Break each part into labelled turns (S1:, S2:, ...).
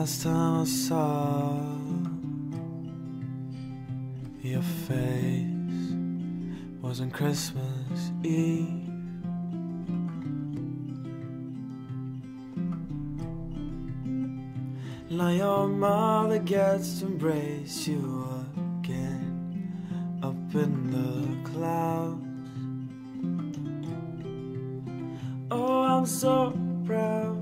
S1: Last time I saw your face was on Christmas Eve. Now your mother gets to embrace you again up in the clouds. Oh, I'm so proud.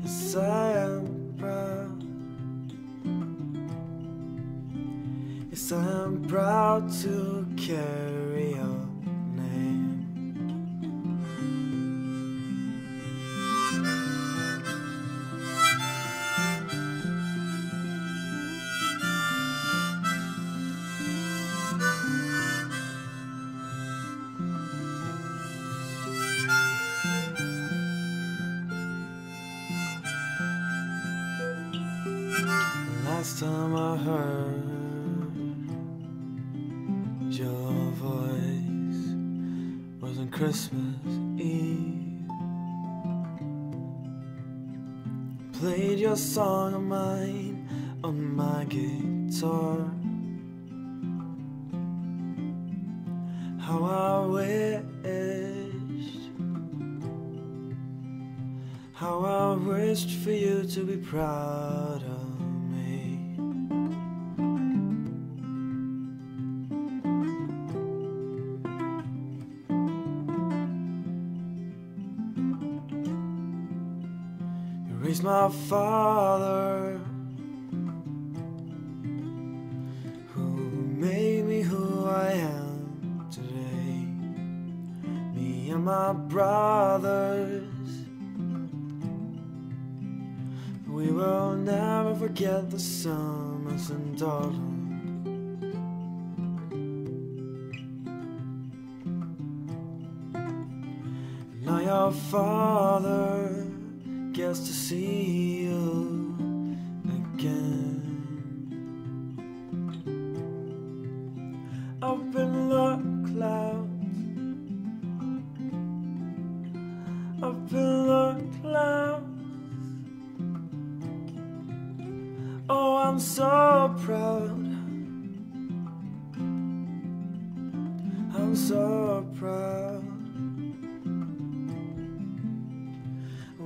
S1: Yes, I am proud. Yes, I am proud to carry your name. Last time I heard your voice was on Christmas Eve. Played your song of mine on my guitar. How I wished for you to be proud of. Raised my father, who made me who I am today. Me and my brothers, we will never forget the summers and autumn. Now your father gets to see you again up in the clouds, up in the clouds. Oh, I'm so proud. I'm so proud.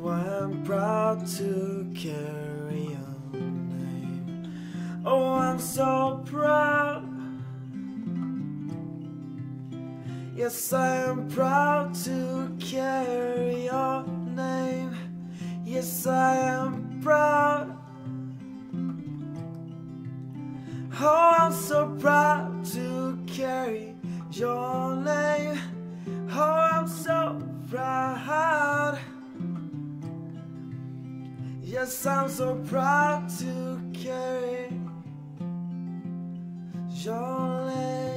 S1: I'm proud to carry your name. Oh, I'm so proud. Yes, I am proud to carry your name. Yes, I am proud. Oh, I'm so proud to carry your name. Oh, I'm so proud. Yes, I'm so proud to carry your name.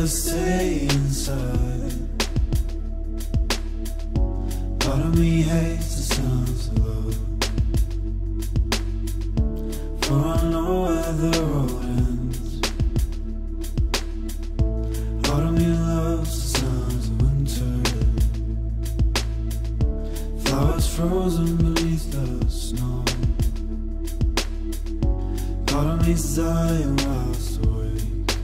S1: Stay inside. Part of me hates the sounds of love, for I know where the road ends. Part of me loves the sounds of winter. Part of me's dying whilst awake,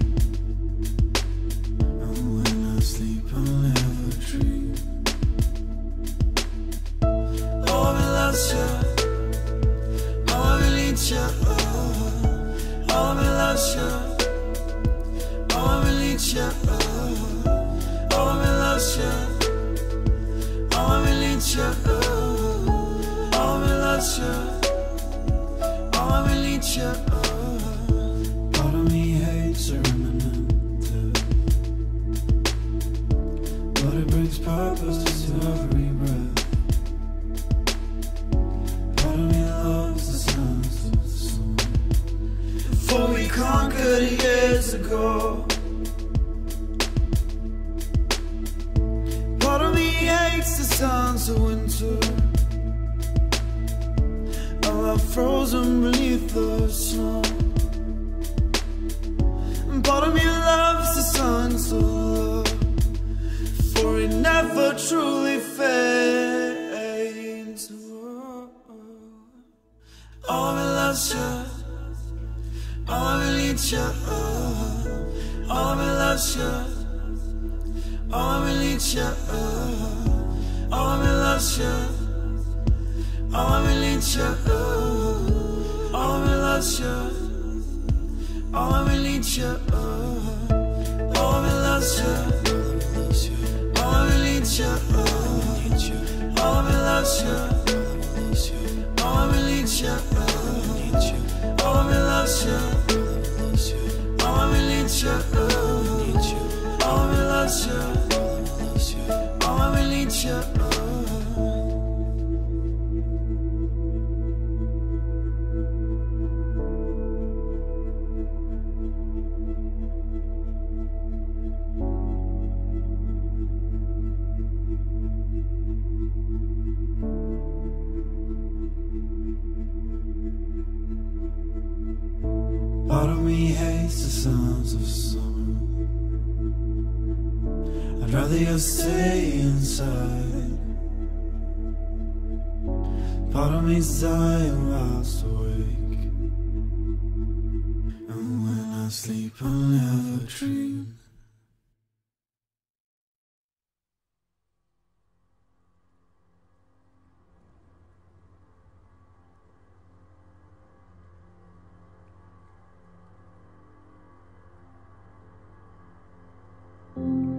S1: and when I sleep I'll never dream. Oh, I loves you, oh, I need you, oh, I loves you, oh, I need you, oh, I loves you, oh, I need you, oh, I loves you, oh, I need you. Part of me hates a remnant, but it brings purpose to every breath. Part of me loves the sounds of the sun, for we conquered years ago. Part of me hates the sounds of winter, I'm frozen beneath the snow. And part of me loves the songs of love, for it never truly fades. Oh, I loves you, oh, I need you, oh, I loves you, oh, I need you, oh, I loves you, oh, I need you, oh, I loves you, oh, I need you, oh, I loves you, oh, I need you, oh, I loves you, oh, I need you, oh, I loves you, oh, I need you, oh, I loves you, oh, I need you. Part of me hates the sounds of summer, I'd rather you stay inside. Part of me's dying whilst awake, and when I sleep I'll never dream.
S2: Thank you.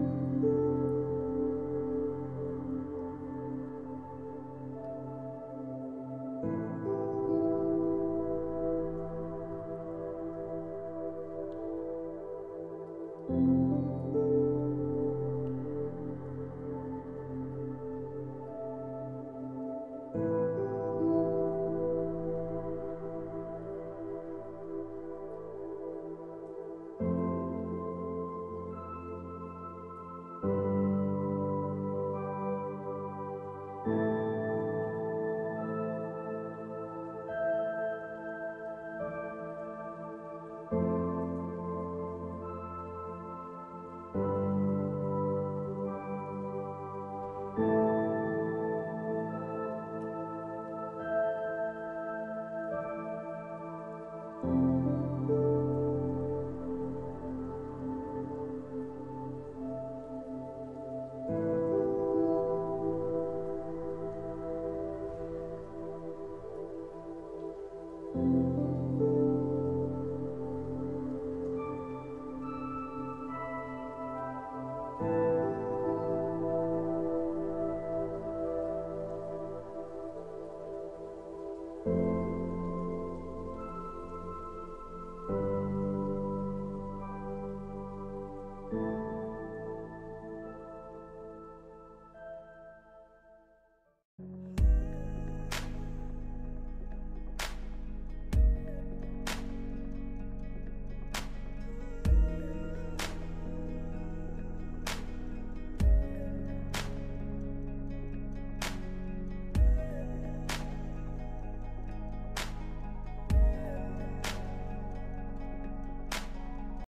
S1: Thank you.